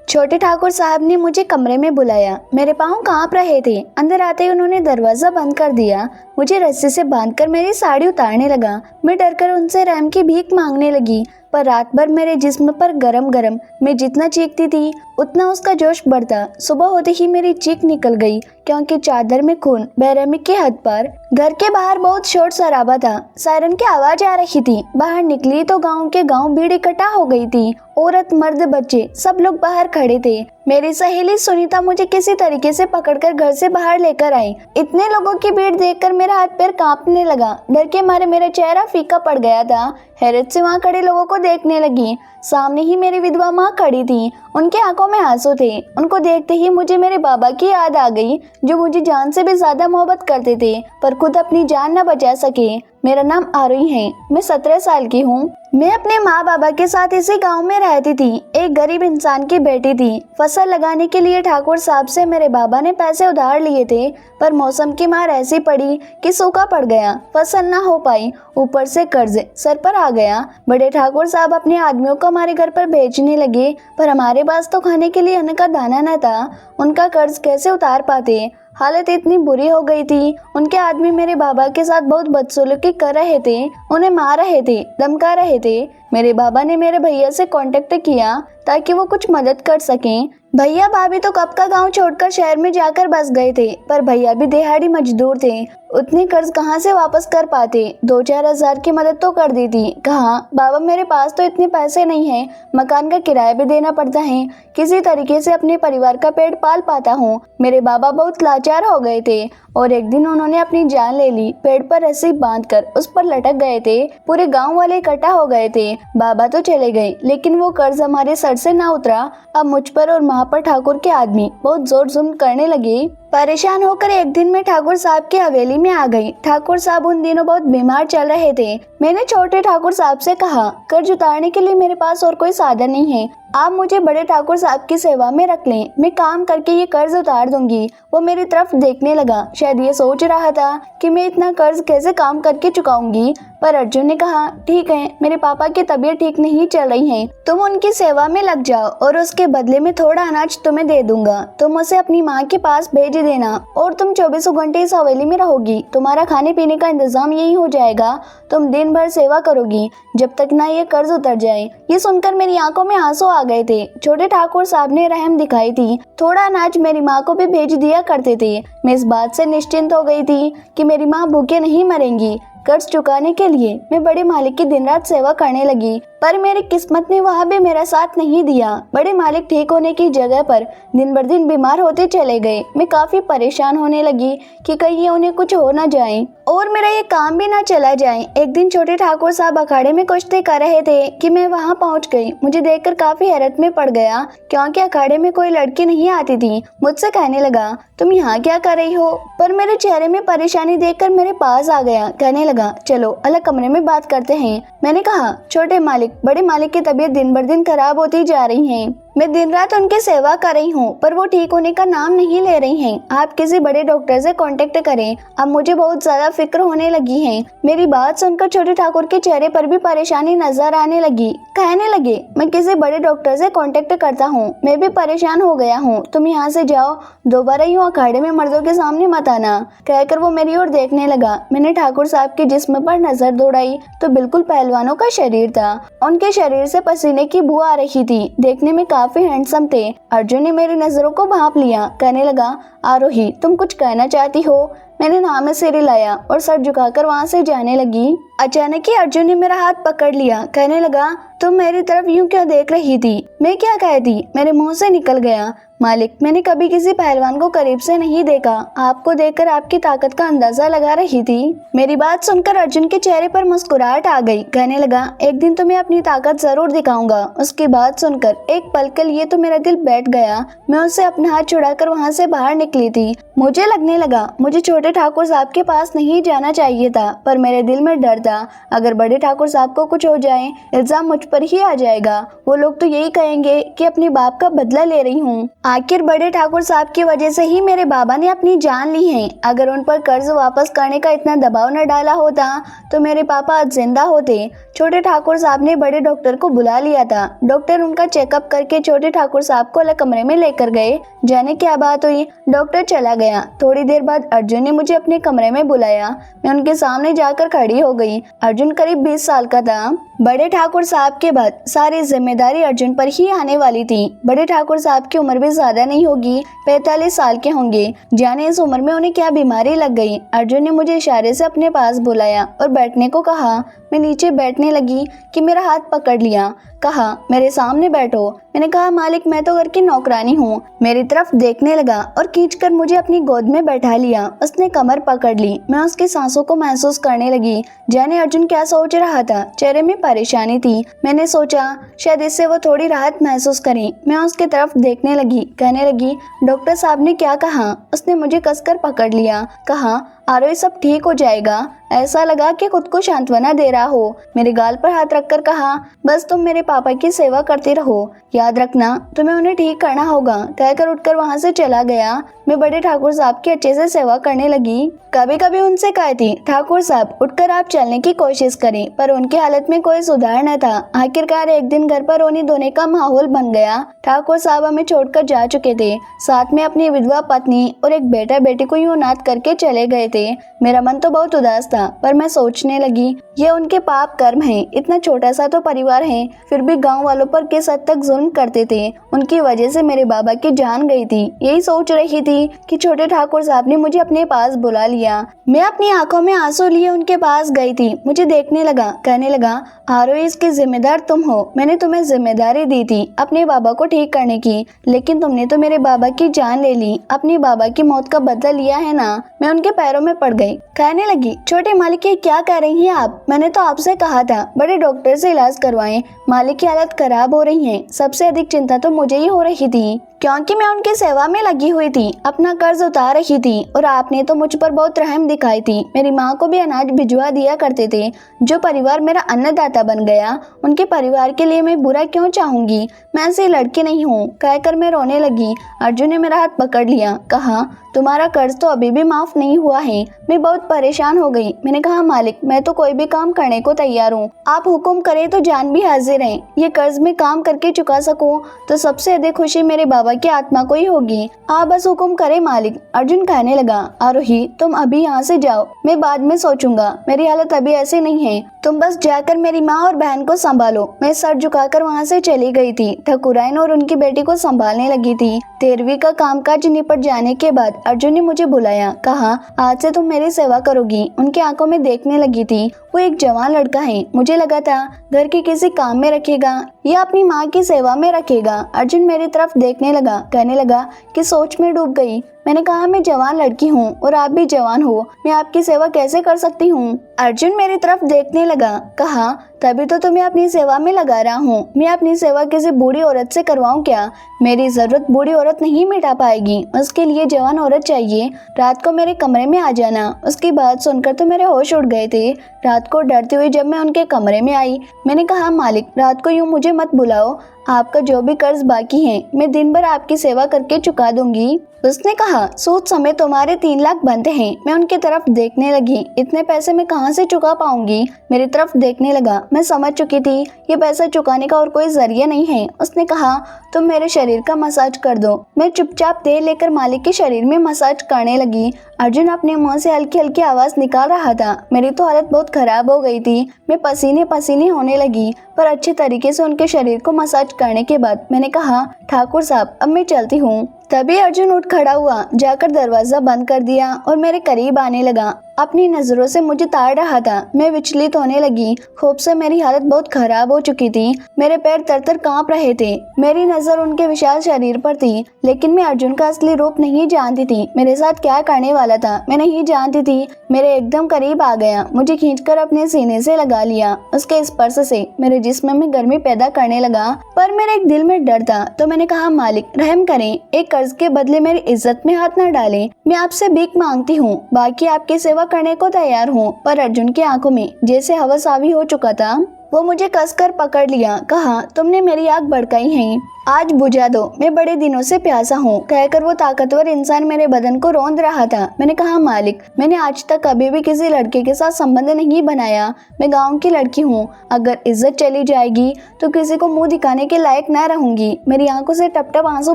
छोटे ठाकुर साहब ने मुझे कमरे में बुलाया। मेरे पाँव कांप रहे थे। अंदर आते ही उन्होंने दरवाजा बंद कर दिया। मुझे रस्सी से बांधकर मेरी साड़ी उतारने लगा। मैं डरकर उनसे रहम की भीख मांगने लगी, पर रात भर मेरे जिस्म पर गरम गरम। मैं जितना चीखती थी उतना उसका जोश बढ़ता। सुबह होते ही मेरी चीख निकल गई, क्योंकि चादर में खून बेरहमी के हद पर। घर के बाहर बहुत शोर शराबा था। सायरन की आवाज आ रही थी। बाहर निकली तो गांव के गांव भीड़ इकट्ठा हो गई थी। औरत, मर्द, बच्चे सब लोग बाहर खड़े थे। मेरी सहेली सुनीता मुझे किसी तरीके से पकड़कर घर से बाहर लेकर आई। इतने लोगों की भीड़ देखकर मेरा हाथ पैर कांपने लगा। डर के मारे मेरा चेहरा फीका पड़ गया था। हैरत से वहाँ खड़े लोगों को देखने लगी। सामने ही मेरी विधवा माँ खड़ी थी। उनके आंखों में आंसू थे। उनको देखते ही मुझे मेरे बाबा की याद आ गई, जो मुझे जान से भी ज्यादा मोहब्बत करते थे, पर खुद अपनी जान न बचा सके। मेरा नाम आरोही है। मैं 17 साल की हूँ। मैं अपने माँ बाबा के साथ इसी गांव में रहती थी। एक गरीब इंसान की बेटी थी। फसल लगाने के लिए ठाकुर साहब से मेरे बाबा ने पैसे उधार लिए थे, पर मौसम की मार ऐसी पड़ी कि सूखा पड़ गया। फसल ना हो पाई, ऊपर से कर्ज सर पर आ गया। बड़े ठाकुर साहब अपने आदमियों को हमारे घर पर भेजने लगे, पर हमारे पास तो खाने के लिए अन्न का दाना न था। उनका कर्ज कैसे उतार पाते। हालत इतनी बुरी हो गई थी। उनके आदमी मेरे बाबा के साथ बहुत बदसलूकी कर रहे थे। उन्हें मार रहे थे, धमका रहे थे। मेरे बाबा ने मेरे भैया से कांटेक्ट किया ताकि वो कुछ मदद कर सकें। भैया भाभी तो कब का गांव छोड़कर शहर में जाकर बस गए थे, पर भैया भी दिहाड़ी मजदूर थे। उतने कर्ज कहाँ से वापस कर पाते। 2-4 हजार की मदद तो कर दी थी। कहा बाबा, मेरे पास तो इतने पैसे नहीं हैं। मकान का किराया भी देना पड़ता है। किसी तरीके से अपने परिवार का पेट पाल पाता हूँ। मेरे बाबा बहुत लाचार हो गए थे और एक दिन उन्होंने अपनी जान ले ली। पेड़ पर रस्सी बांधकर उस पर लटक गए थे। पूरे गांव वाले इकट्ठा हो गए थे। बाबा तो चले गए, लेकिन वो कर्ज हमारे सर से ना उतरा। अब मुझ पर और माँ पर ठाकुर के आदमी बहुत जोर जुल्म करने लगे। परेशान होकर एक दिन मैं ठाकुर साहब की हवेली में आ गई। ठाकुर साहब उन दिनों बहुत बीमार चल रहे थे। मैंने छोटे ठाकुर साहब से कहा, कर्ज उतारने के लिए मेरे पास और कोई साधन नहीं है। आप मुझे बड़े ठाकुर साहब की सेवा में रख लें। मैं काम करके ये कर्ज उतार दूंगी। वो मेरी तरफ देखने लगा। शायद ये सोच रहा था कि मैं इतना कर्ज कैसे काम करके चुकाऊंगी, पर अर्जुन ने कहा, ठीक है, मेरे पापा की तबीयत ठीक नहीं चल रही है, तुम उनकी सेवा में लग जाओ और उसके बदले में थोड़ा अनाज तुम्हें दे दूंगा। तुम उसे अपनी माँ के पास भेज देना और तुम 24 घंटे इस हवेली में रहोगी। तुम्हारा खाने पीने का इंतजाम यही हो जाएगा। तुम दिन भर सेवा करोगी जब तक ना ये कर्ज उतर जाए। ये सुनकर मेरी आंखों में आंसू आ गए थे। छोटे ठाकुर साहब ने रहम दिखाई थी। थोड़ा अनाज मेरी माँ को भी भेज दिया करते थे। मैं इस बात से निश्चिंत हो गई थी कि मेरी माँ भूखे नहीं मरेंगी। कर्ज चुकाने के लिए मैं बड़े मालिक की दिन रात सेवा करने लगी, पर मेरी किस्मत ने वहाँ भी मेरा साथ नहीं दिया। बड़े मालिक ठीक होने की जगह पर दिन बर दिन बीमार होते चले गए। मैं काफी परेशान होने लगी कि कहीं उन्हें कुछ हो न जाए और मेरा ये काम भी ना चला जाए। एक दिन छोटे ठाकुर साहब अखाड़े में कुश्ती कर रहे थे कि मैं वहाँ पहुँच गई। मुझे देखकर काफी हैरत में पड़ गया, क्योंकि अखाड़े में कोई लड़की नहीं आती थी। मुझसे कहने लगा, तुम यहाँ क्या कर रही हो? पर मेरे चेहरे में परेशानी देखकर मेरे पास आ गया। कहने लगा, चलो अलग कमरे में बात करते हैं। मैंने कहा, छोटे मालिक, बड़े मालिक की तबीयत दिन बर दिन खराब होती जा रही है। मैं दिन रात उनकी सेवा कर रही हूँ, पर वो ठीक होने का नाम नहीं ले रही हैं। आप किसी बड़े डॉक्टर से कांटेक्ट करें। अब मुझे बहुत ज्यादा फिक्र होने लगी है। मेरी बात सुनकर छोटे ठाकुर के चेहरे पर भी परेशानी नजर आने लगी। कहने लगे, मैं किसी बड़े डॉक्टर से कांटेक्ट करता हूँ। मैं भी परेशान हो गया हूँ। तुम यहाँ से जाओ, दोबारा यूँ अखाड़े में मर्दों के सामने मत आना। कहकर वो मेरी ओर देखने लगा। मैंने ठाकुर साहब के जिस्म पर नजर दौड़ाई तो बिल्कुल पहलवानों का शरीर था। उनके शरीर से पसीने की बू आ रही थी। देखने में काफी हैंडसम थे। अर्जुन ने मेरी नजरों को भांप लिया। कहने लगा, आरोही, तुम कुछ कहना चाहती हो? मैंने नाम में सिर हिलाया और सर झुकाकर वहाँ से जाने लगी। अचानक ही अर्जुन ने मेरा हाथ पकड़ लिया। कहने लगा, तुम मेरी तरफ यूं क्यों देख रही थी? मैं क्या कहती? मेरे मुंह से निकल गया, मालिक, मैंने कभी किसी पहलवान को करीब से नहीं देखा। आपको देखकर आपकी ताकत का अंदाजा लगा रही थी। मेरी बात सुनकर अर्जुन के चेहरे पर मुस्कुराहट आ गई। कहने लगा, एक दिन तुम्हें अपनी ताकत जरूर दिखाऊंगा। उसकी बात सुनकर एक पल के लिए तो मेरा दिल बैठ गया। मैं उससे अपना हाथ छुड़ाकर वहाँ से बाहर निकली थी। मुझे लगने लगा मुझे छोटे छोटे ठाकुर साहब के पास नहीं जाना चाहिए था, पर मेरे दिल में डर था अगर बड़े ठाकुर साहब को कुछ हो जाए, इल्जाम मुझ पर ही आ जाएगा। वो लोग तो यही कहेंगे कि अपने बाप का बदला ले रही हूँ। आखिर बड़े ठाकुर साहब की वजह से ही मेरे बाबा ने अपनी जान ली है। अगर उन पर कर्ज वापस करने का इतना दबाव न डाला होता तो मेरे पापा आज जिंदा होते। छोटे ठाकुर साहब ने बड़े डॉक्टर को बुला लिया था। डॉक्टर उनका चेकअप करके छोटे ठाकुर साहब को अलग कमरे में लेकर गए। जाने क्या बात हुई, डॉक्टर चला गया। थोड़ी देर बाद अर्जुन ने मुझे अपने कमरे में बुलाया। मैं उनके सामने जाकर खड़ी हो गई। अर्जुन करीब 20 साल का था। बड़े ठाकुर साहब के बाद सारी जिम्मेदारी अर्जुन पर ही आने वाली थी। बड़े ठाकुर साहब की उम्र भी ज्यादा नहीं होगी, 45 साल के होंगे। जाने इस उम्र में उन्हें क्या बीमारी लग गई। अर्जुन ने मुझे इशारे से अपने पास बुलाया और बैठने को कहा। मैं नीचे बैठने लगी कि मेरा हाथ पकड़ लिया। कहा, मेरे सामने बैठो। मैंने कहा, मालिक मैं तो घर की नौकरानी हूँ। मेरी तरफ देखने लगा और खींचकर मुझे अपनी गोद में बैठा लिया। उसने कमर पकड़ ली। मैं उसकी सांसों को महसूस करने लगी। जाने अर्जुन क्या सोच रहा था। चेहरे में परेशानी थी। मैंने सोचा शायद इससे वो थोड़ी राहत महसूस करें। मैं उसकी तरफ देखने लगी। कहने लगी, डॉक्टर साहब ने क्या कहा। उसने मुझे कसकर पकड़ लिया। कहा, आरोही सब ठीक हो जाएगा। ऐसा लगा कि खुद को सांत्वना दे रहा हो। मेरे गाल पर हाथ रखकर कहा, बस तुम मेरे पापा की सेवा करती रहो, याद रखना तुम्हें उन्हें ठीक करना होगा। कहकर उठकर वहां से चला गया। मैं बड़े ठाकुर साहब की अच्छे से सेवा करने लगी। कभी कभी उनसे कहती, ठाकुर साहब उठकर आप चलने की कोशिश करें, पर उनकी हालत में कोई सुधार न था। आखिरकार एक दिन घर पर रोने धोने का माहौल बन गया। ठाकुर साहब हमें छोड़कर जा चुके थे। साथ में अपनी विधवा पत्नी और एक बेटा बेटी को यूं अनाथ करके चले गए थे। मेरा मन तो बहुत उदास था, पर मैं सोचने लगी ये उनके पाप कर्म हैं। इतना छोटा सा तो परिवार है, फिर भी गांव वालों पर किस हद तक जुल्म करते थे। उनकी वजह से मेरे बाबा की जान गई थी। यही सोच रही थी कि छोटे ठाकुर साहब ने मुझे अपने पास बुला लिया। मैं अपनी आंखों में आंसू लिए उनके पास गई थी। मुझे देखने लगा। कहने लगा, आरोही इसकी जिम्मेदार तुम हो। मैंने तुम्हें जिम्मेदारी दी थी अपने बाबा को ठीक करने की, लेकिन तुमने तो मेरे बाबा की जान ले ली। अपनी बाबा की मौत का बदला लिया है ना। मैं उनके पैरों में पड़ गई। कहने लगी, छोटे मालिक ये क्या कह रही हैं आप। मैंने तो आपसे कहा था बड़े डॉक्टर से इलाज करवाएं। मालिक की हालत खराब हो रही है। सबसे अधिक चिंता तो मुझे ही हो रही थी, क्योंकि मैं उनकी सेवा में लगी हुई थी, अपना कर्ज उतार रही थी। और आपने तो मुझ पर बहुत रहम दिखाई थी। मेरी माँ को भी अनाज भिजवा दिया करते थे। जो परिवार मेरा अन्नदाता बन गया, उनके परिवार के लिए मैं बुरा क्यों चाहूंगी। मैं ऐसी लड़की नहीं हूँ। कहकर मैं रोने लगी। अर्जुन ने मेरा हाथ पकड़ लिया। कहा, तुम्हारा कर्ज तो अभी भी माफ नहीं हुआ है। मैं बहुत परेशान हो गई। मैंने कहा, मालिक मैं तो कोई भी काम करने को तैयार हूँ। आप हुक्म करें तो जान भी हाजिर है। ये कर्ज में काम करके चुका सकूं तो सबसे अधिक खुशी मेरे बाबा की आत्मा को ही होगी। आप बस हुक्म करें मालिक। अर्जुन कहने लगा, आरोही तुम अभी यहाँ से जाओ, मैं बाद में सोचूंगा। मेरी हालत अभी ऐसी नहीं है। तुम बस जाकर मेरी माँ और बहन को संभालो। मैं सर झुकाकर वहाँ से चली गई थी। ठकुराइन और उनकी बेटी को संभालने लगी थी। 13वीं का कामकाज निपट जाने के बाद अर्जुन ने मुझे बुलाया। कहा, आज से तुम मेरी सेवा करोगी। उनकी आंखों में देखने लगी थी। वो एक जवान लड़का है। मुझे लगा था घर के किसी काम में रखेगा या अपनी माँ की सेवा में रखेगा। अर्जुन मेरी तरफ देखने लगा। कहने लगा कि सोच में डूब गई। मैंने कहा, मैं जवान लड़की हूँ और आप भी जवान हो, मैं आपकी सेवा कैसे कर सकती हूँ। अर्जुन मेरी तरफ देखने लगा। कहा, तभी तो तुम्हें अपनी सेवा में लगा रहा हूँ। मैं अपनी सेवा किसी बूढ़ी औरत से करवाऊँ क्या। मेरी जरूरत बूढ़ी औरत नहीं मिटा पाएगी, उसके लिए जवान औरत चाहिए। रात को मेरे कमरे में आ जाना। उसकी बात सुनकर तो मेरे होश उड़ गए थे। रात को डरती हुई जब मैं उनके कमरे में आई, मैंने कहा, मालिक रात को यूँ मुझे मत बुलाओ। आपका जो भी कर्ज बाकी है मैं दिन भर आपकी सेवा करके चुका दूंगी। उसने कहा, सूद समेत तुम्हारे 3 लाख बनते हैं। मैं उनकी तरफ देखने लगी। इतने पैसे मैं कहाँ से चुका पाऊंगी। मेरी तरफ देखने लगा। मैं समझ चुकी थी ये पैसा चुकाने का और कोई जरिया नहीं है। उसने कहा, तुम मेरे शरीर का मसाज कर दो। मैं चुपचाप तेल लेकर मालिक के शरीर में मसाज करने लगी। अर्जुन अपने मुंह से हल्की हल्की आवाज निकाल रहा था। मेरी तो हालत बहुत खराब हो गई थी। मैं पसीने पसीने होने लगी, पर अच्छे तरीके से उनके शरीर को मसाज करने के बाद मैंने कहा, ठाकुर साहब अब मैं चलती हूँ। तभी अर्जुन उठ खड़ा हुआ, जाकर दरवाजा बंद कर दिया और मेरे करीब आने लगा। अपनी नजरों से मुझे ताड़ रहा था। मैं विचलित होने लगी। खूब से मेरी हालत बहुत खराब हो चुकी थी। मेरे पैर तर-तर कांप रहे थे। मेरी नजर उनके विशाल शरीर पर थी, लेकिन मैं अर्जुन का असली रूप नहीं जानती थी। मेरे साथ क्या करने वाला था मैं नहीं जानती थी। मेरे एकदम करीब आ गया, मुझे खींचकर अपने सीने से लगा लिया। उसके स्पर्श से मेरे जिस्म में गर्मी पैदा करने लगा, पर मेरे एक दिल में डर था। तो मैंने कहा, मालिक रहम करें, एक कर्ज के बदले मेरी इज्जत में हाथ न डालें। मैं आपसे भीख मांगती हूँ, बाकी आपकी सेवा करने को तैयार हूँ। पर अर्जुन की आंखों में जैसे हवस हावी हो चुका था। वो मुझे कसकर पकड़ लिया। कहा, तुमने मेरी आग भड़काई है, आज बुझा दो, मैं बड़े दिनों से प्यासा हूँ। कहकर वो ताकतवर इंसान मेरे बदन को रौंद रहा था। मैंने कहा, मालिक मैंने आज तक कभी भी किसी लड़के के साथ संबंध नहीं बनाया। मैं गांव की लड़की हूँ, अगर इज्जत चली जाएगी तो किसी को मुंह दिखाने के लायक न रहूंगी। मेरी आंखों से टप टप आंसू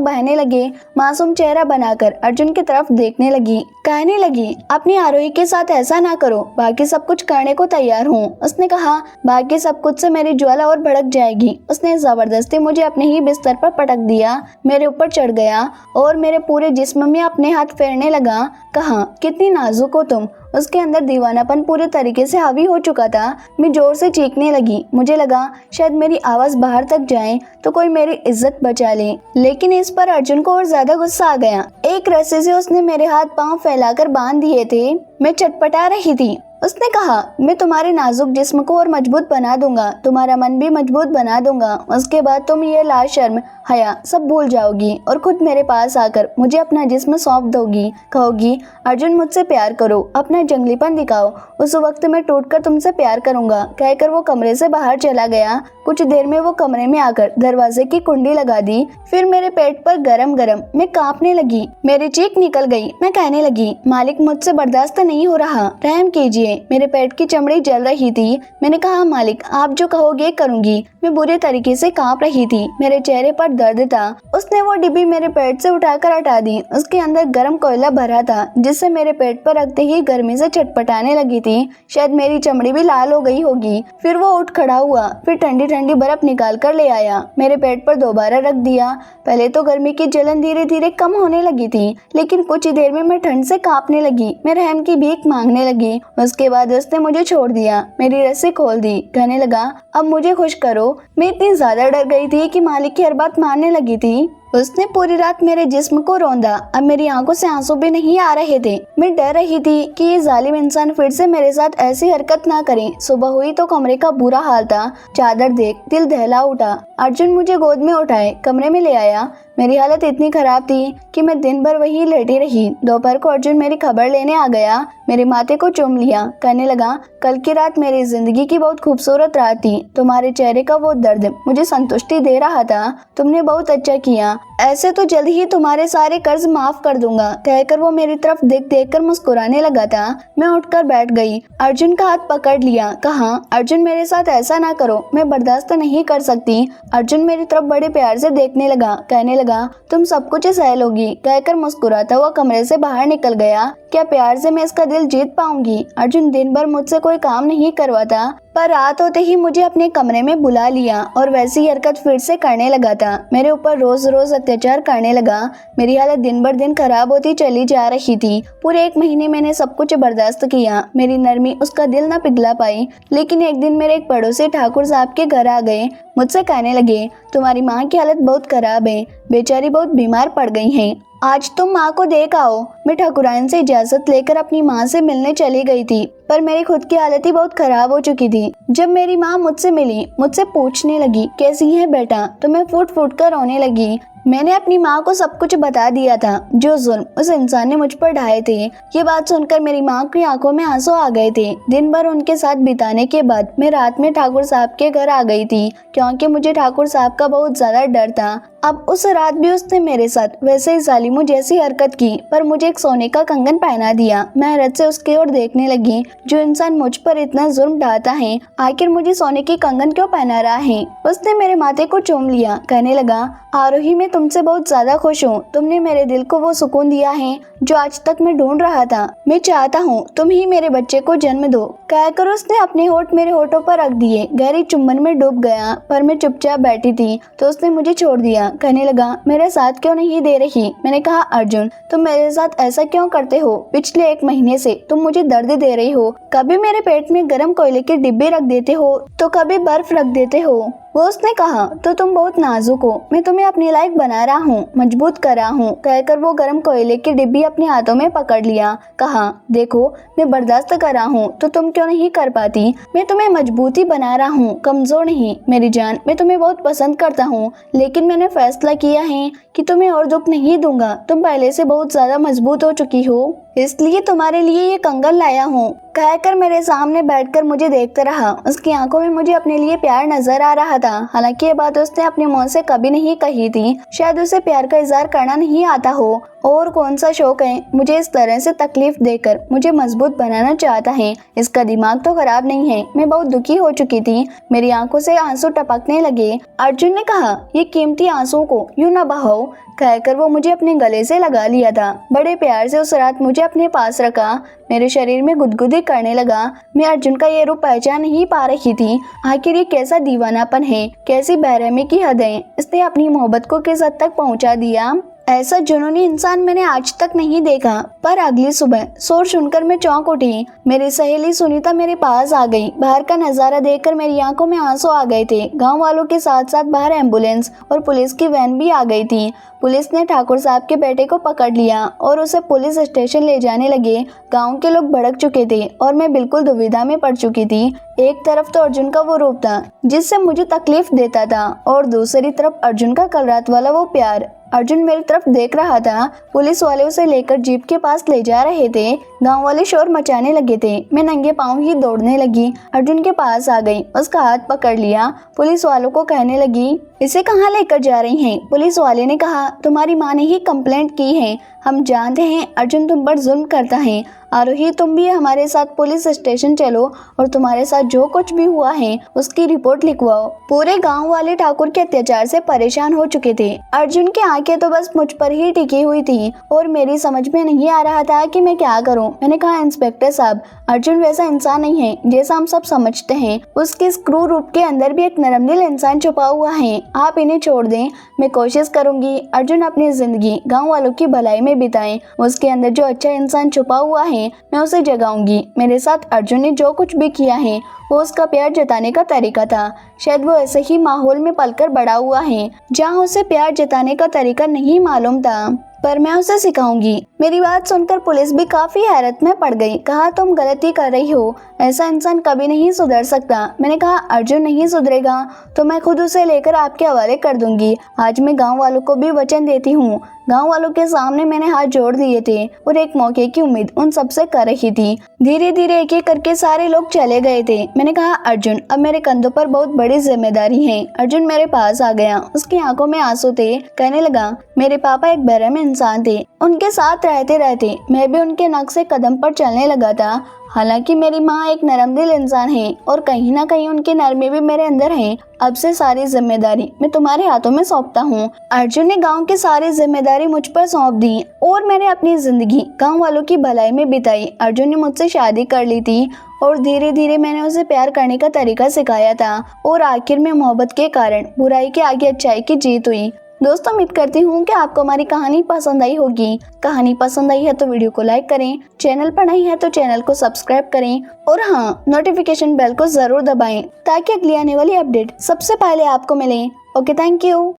बहने लगे। मासूम चेहरा बनाकर अर्जुन की तरफ देखने लगी। कहने लगी, अपनी आरोही के साथ ऐसा ना करो, बाकी सब कुछ करने को तैयार हूँ। उसने कहा, बाकी सब कुछ से मेरी ज्वाला और भड़क जाएगी। उसने जबरदस्ती मुझे अपने ही बिस्तर पर पटक दिया, मेरे ऊपर चढ़ गया और मेरे पूरे जिस्म में अपने हाथ फेरने लगा। कहा, कितनी नाजुक हो तुम। उसके अंदर दीवानापन पूरे तरीके से हावी हो चुका था। मैं जोर से चीखने लगी। मुझे लगा शायद मेरी आवाज बाहर तक जाए तो कोई मेरी इज्जत बचा ले, लेकिन इस पर अर्जुन को और ज्यादा गुस्सा आ गया। एक रस्सी से उसने मेरे हाथ पांव फैलाकर बांध दिए थे। मैं चटपटा रही थी। उसने कहा, मैं तुम्हारे नाजुक जिस्म को और मजबूत बना दूंगा, तुम्हारा मन भी मजबूत बना दूंगा। उसके बाद तुम ये लाशर्म हया सब भूल जाओगी और खुद मेरे पास आकर मुझे अपना जिस्म सौंप दोगी। कहोगी, अर्जुन मुझसे प्यार करो, अपना जंगलीपन दिखाओ, उस वक्त मैं टूटकर तुमसे प्यार करूंगा। कहकर वो कमरे से बाहर चला गया। कुछ देर में वो कमरे में आकर दरवाजे की कुंडी लगा दी। फिर मेरे पेट पर गरम गरम मैं कांपने लगी। मेरी चीख निकल गई। मैं कहने लगी, मालिक मुझसे बर्दाश्त नहीं हो रहा, रहम कीजिए। मेरे पेट की चमड़ी जल रही थी। मैंने कहा, मालिक आप जो कहोगे करूंगी। मैं बुरे तरीके से कांप रही थी। मेरे चेहरे पर दर्द था। उसने वो डिब्बी मेरे पेट से उठाकर हटा दी। उसके अंदर गर्म कोयला भरा था, जिससे मेरे पेट पर रखते ही गर्मी से छटपटाने लगी थी। शायद मेरी चमड़ी भी लाल हो गई होगी। फिर वो उठ खड़ा हुआ, फिर ठंडी ठंडी बर्फ निकाल कर ले आया, मेरे पेट पर दोबारा रख दिया। पहले तो गर्मी की जलन धीरे धीरे कम होने लगी थी, लेकिन कुछ ही देर में मैं ठंड से कांपने लगी। मैं रहम की भीख मांगने लगी। उसके बाद उसने मुझे छोड़ दिया, मेरी रस्सी खोल दी। कहने लगा, अब मुझे खुश करो। मैं इतनी ज्यादा डर गई थी कि मालिक की हर बात मानने लगी थी। उसने पूरी रात मेरे जिस्म को रौंदा। अब मेरी आंखों से आंसू भी नहीं आ रहे थे। मैं डर रही थी कि ये जालिम इंसान फिर से मेरे साथ ऐसी हरकत ना करे। सुबह हुई तो कमरे का बुरा हाल था। चादर देख दिल दहला उठा। अर्जुन मुझे गोद में उठाए कमरे में ले आया। मेरी हालत इतनी खराब थी कि मैं दिन भर वहीं लेटी रही। दोपहर को अर्जुन मेरी खबर लेने आ गया। मेरे माथे को चूम लिया। कहने लगा, कल की रात मेरी जिंदगी की बहुत खूबसूरत रात थी। तुम्हारे चेहरे का वो दर्द मुझे संतुष्टि दे रहा था। तुमने बहुत अच्छा किया। ऐसे तो जल्द ही तुम्हारे सारे कर्ज माफ कर दूंगा। कहकर वो मेरी तरफ देख देख कर मुस्कुराने लगा था। मैं उठकर बैठ गई। अर्जुन का हाथ पकड़ लिया। कहा, अर्जुन मेरे साथ ऐसा ना करो, मैं बर्दाश्त नहीं कर सकती। अर्जुन मेरी तरफ बड़े प्यार से देखने लगा। कहने लगा, तुम सब कुछ सह लोगी। कहकर मुस्कुराता हुआ कमरे से बाहर निकल गया। क्या प्यार से मैं इसका दिल जीत पाऊंगी? अर्जुन दिन भर मुझसे कोई काम नहीं करवाता, पर रात होते ही मुझे अपने कमरे में बुला लिया और वैसी हरकत फिर से करने लगा था। मेरे ऊपर रोज रोज अत्याचार करने लगा। मेरी हालत दिन भर दिन खराब होती चली जा रही थी। पूरे 1 महीने मैंने सब कुछ बर्दाश्त किया। मेरी नरमी उसका दिल न पिघला पाई। लेकिन एक दिन मेरे एक पड़ोसी ठाकुर साहब के घर आ गए। मुझसे कहने लगे, तुम्हारी माँ की हालत बहुत खराब है, बेचारी बहुत बीमार पड़ गई है, आज तुम माँ को देख आओ। मैं ठाकुराइन से इजाजत लेकर अपनी माँ से मिलने चली गई थी, पर मेरी खुद की हालत ही बहुत खराब हो चुकी थी। जब मेरी माँ मुझसे मिली, मुझसे पूछने लगी, कैसी है बेटा, तो मैं फूट फूट कर रोने लगी। मैंने अपनी माँ को सब कुछ बता दिया था, जो जुल्म उस इंसान ने मुझ पर ढाए थे। ये बात सुनकर मेरी माँ की आंखों में आंसू आ गए थे। दिन भर उनके साथ बिताने के बाद मैं रात में ठाकुर साहब के घर आ गई थी, क्योंकि मुझे ठाकुर साहब का बहुत ज्यादा डर था। अब उस रात भी उसने मेरे साथ वैसे ही जालिमों जैसी हरकत की, पर मुझे एक सोने का कंगन पहना दिया। मैं हैरत से उसकी ओर देखने लगी। जो इंसान मुझ पर इतना जुर्म ढाता है आखिर मुझे सोने की कंगन क्यों पहना रहा है। उसने मेरे माथे को चूम लिया, कहने लगा, आरोही मैं तुमसे बहुत ज्यादा खुश हूँ। तुमने मेरे दिल को वो सुकून दिया है जो आज तक मैं ढूंढ रहा था। मैं चाहता हूँ तुम ही मेरे बच्चे को जन्म दो। कहकर उसने अपने होठ मेरे होठों पर रख दिए। गहरी चुंबन में डूब गया, पर मैं चुपचाप बैठी थी तो उसने मुझे छोड़ दिया। कहने लगा, मेरे साथ क्यों नहीं दे रही। मैंने कहा, अर्जुन तुम मेरे साथ ऐसा क्यों करते हो। पिछले 1 महीने से तुम मुझे दर्द दे रही हो। कभी मेरे पेट में गर्म कोयले के डिब्बे रख देते हो तो कभी बर्फ रख देते हो। वो उसने कहा, तो तुम बहुत नाजुक हो। मैं तुम्हें अपने लायक बना रहा हूँ, मजबूत कर रहा हूँ। कहकर वो गर्म कोयले की डिब्बी अपने हाथों में पकड़ लिया। कहा, देखो मैं बर्दाश्त कर रहा हूँ तो तुम क्यों नहीं कर पाती। मैं तुम्हें मजबूती बना रहा हूँ, कमजोर नहीं। मेरी जान, मैं तुम्हें बहुत पसंद करता हूँ, लेकिन मैंने फैसला किया है कि तुम्हें और दुख नहीं दूंगा। तुम पहले से बहुत ज्यादा मजबूत हो चुकी हो, इसलिए तुम्हारे लिए ये कंगन लाया हूँ। कहकर मेरे सामने बैठकर मुझे देखता रहा। उसकी आंखों में मुझे अपने लिए प्यार नजर आ रहा था। हालांकि ये बात उसने अपने मुंह से कभी नहीं कही थी। शायद उसे प्यार का इजहार करना नहीं आता हो। और कौन सा शौक है मुझे इस तरह से तकलीफ देकर मुझे मजबूत बनाना चाहता है। इसका दिमाग तो खराब नहीं है। मैं बहुत दुखी हो चुकी थी। मेरी आंखों से आंसू टपकने लगे। अर्जुन ने कहा, ये कीमती आंसुओं को यूं न बहाओ। कहकर वो मुझे अपने गले से लगा लिया था। बड़े प्यार से उस रात मुझे अपने पास रखा। मेरे शरीर में गुदगुदी करने लगा। मैं अर्जुन का ये रूप पहचान नहीं पा रही थी। आखिर ये कैसा दीवानापन है, कैसी बेरहमी की हद है। इसने अपनी मोहब्बत को किस हद तक पहुंचा दिया। ऐसा जुनूनी इंसान मैंने आज तक नहीं देखा। पर अगली सुबह शोर सुनकर मैं चौंक उठी। मेरी सहेली सुनीता मेरे पास आ गई। बाहर का नजारा देखकर मेरी आंखों में आंसू आ गए थे। गांव वालों के साथ साथ बाहर एम्बुलेंस और पुलिस की वैन भी आ गई थी। पुलिस ने ठाकुर साहब के बेटे को पकड़ लिया और उसे पुलिस स्टेशन ले जाने लगे। गांव के लोग भड़क चुके थे और मैं बिल्कुल दुविधा में पड़ चुकी थी। एक तरफ तो अर्जुन का वो रूप था जिससे मुझे तकलीफ देता था, और दूसरी तरफ अर्जुन का कल रात वाला वो प्यार। अर्जुन मेरी तरफ देख रहा था। पुलिस वाले उसे लेकर जीप के पास ले जा रहे थे। गांव वाले शोर मचाने लगे थे। मैं नंगे पांव ही दौड़ने लगी। अर्जुन के पास आ गई, उसका हाथ पकड़ लिया। पुलिस वालों को कहने लगी, इसे कहाँ लेकर जा रही हैं? पुलिस वाले ने कहा, तुम्हारी माँ ने ही कंप्लेंट की है। हम जानते हैं अर्जुन तुम पर जुल्म करता है। आरोही तुम भी हमारे साथ पुलिस स्टेशन चलो और तुम्हारे साथ जो कुछ भी हुआ है उसकी रिपोर्ट लिखवाओ। पूरे गांव वाले ठाकुर के अत्याचार से परेशान हो चुके थे। अर्जुन की आंखें तो बस मुझ पर ही टिकी हुई थी और मेरी समझ में नहीं आ रहा था कि मैं क्या करूं। मैंने कहा, इंस्पेक्टर साहब, अर्जुन वैसा इंसान नहीं है जैसा हम सब समझते हैं। उसके स्क्रू रूप के अंदर भी एक नरम दिल इंसान छुपा हुआ है। आप इन्हें छोड़ दें। मैं कोशिश करूंगी अर्जुन अपनी जिंदगी गाँव वालों की भलाई में बिताए। उसके अंदर जो अच्छा इंसान छुपा हुआ है मैं उसे जगाऊंगी। मेरे साथ अर्जुन ने जो कुछ भी किया है वो उसका प्यार जताने का तरीका था। शायद वो ऐसे ही माहौल में पलकर बड़ा हुआ है जहाँ उसे प्यार जताने का तरीका नहीं मालूम था, पर मैं उसे सिखाऊंगी। मेरी बात सुनकर पुलिस भी काफी हैरत में पड़ गई। कहा, तुम गलती कर रही हो, ऐसा इंसान कभी नहीं सुधर सकता। मैंने कहा, अर्जुन नहीं सुधरेगा तो मैं खुद उसे लेकर आपके हवाले कर दूंगी। आज मैं गांव वालों को भी वचन देती हूँ। गांव वालों के सामने मैंने हाथ जोड़ दिए थे और एक मौके की उम्मीद उन सबसे कर रही थी। धीरे धीरे एक एक करके सारे लोग चले गए थे। मैंने कहा, अर्जुन अब मेरे कंधों पर बहुत बड़ी जिम्मेदारी है। अर्जुन मेरे पास आ गया। उसकी आंखों में आंसू थे। कहने लगा, मेरे पापा एक बेरहम इंसान थे। उनके साथ रहते रहते मैं भी उनके नक्शे कदम पर चलने लगा था। हालांकि मेरी माँ एक नरम दिल इंसान है और कहीं ना कहीं उनकी नरमी भी मेरे अंदर है। अब से सारी जिम्मेदारी मैं तुम्हारे हाथों में सौंपता हूँ। अर्जुन ने गांव की सारी जिम्मेदारी मुझ पर सौंप दी और मैंने अपनी जिंदगी गांव वालों की भलाई में बिताई। अर्जुन ने मुझसे शादी कर ली थी और धीरे धीरे मैंने उसे प्यार करने का तरीका सिखाया था और आखिर में मोहब्बत के कारण बुराई के आगे अच्छाई की जीत हुई। दोस्तों, उम्मीद करती हूँ कि आपको हमारी कहानी पसंद आई होगी। कहानी पसंद आई है तो वीडियो को लाइक करें, चैनल पर नए हैं तो चैनल को सब्सक्राइब करें और हाँ, नोटिफिकेशन बेल को जरूर दबाएं ताकि अगली आने वाली अपडेट सबसे पहले आपको मिले। Okay, thank you.